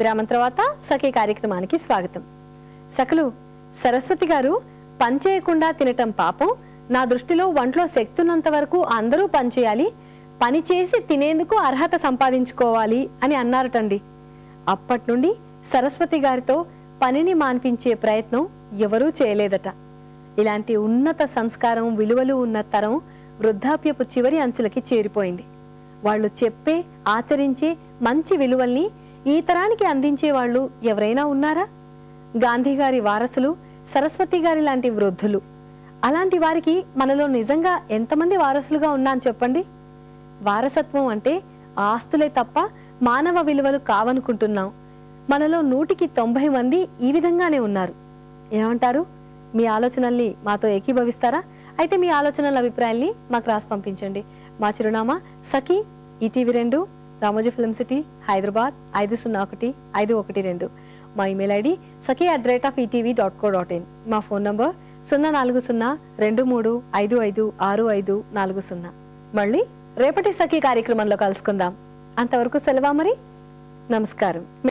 విరామం తర్వాత సఖీ కార్యక్రమానికి స్వాగతం. సఖలు, సరస్వతి గారు పని చేయకుండా తినటం పాపం, నా దృష్టిలో ఒంట్లో శక్తి ఉన్నంత వరకు అందరూ పని చేయాలి, పని చేసి తినేందుకు అర్హత సంపాదించుకోవాలి అని అన్నారటండి. అప్పటి నుండి సరస్వతి గారితో పనిని మాన్పించే ప్రయత్నం ఎవరూ చేయలేదట. ఇలాంటి ఉన్నత సంస్కారం, విలువలు ఉన్న తరం వృద్ధాప్యపు చివరి అంచులకి చేరిపోయింది. వాళ్ళు చెప్పే, ఆచరించే మంచి విలువల్ని ఈ తరానికి అందించే వాళ్ళు ఎవరైనా ఉన్నారా? గాంధీ గారి వారసులు సరస్వతి గారి లాంటి వృద్ధులు. అలాంటి వారికి మనలో నిజంగా ఎంతమంది వారసులుగా ఉన్నాను చెప్పండి. వారసత్వం అంటే ఆస్తులే తప్ప మానవ విలువలు కావనుకుంటున్నాం. మనలో 100కి 90 మంది ఈ విధంగానే ఉన్నారు. ఏమంటారు? మీ ఆలోచనల్ని మాతో ఏకీభవిస్తారా? అయితే మీ ఆలోచనల అభిప్రాయాల్ని మాకు రాసి పంపించండి. మా చిరునామా Sakhi, ETV 2, Ramoji film city, Hyderabad 501512. మా ఇమెయిల్ ఐడి sakhi@etv.co.in. మా ఫోన్ నంబర్ 0402355640. మళ్ళీ రేపటి సఖీ కార్యక్రమంలో కలుసుకుందాం. అంతవరకు సెలవా మరి. నమస్కారం.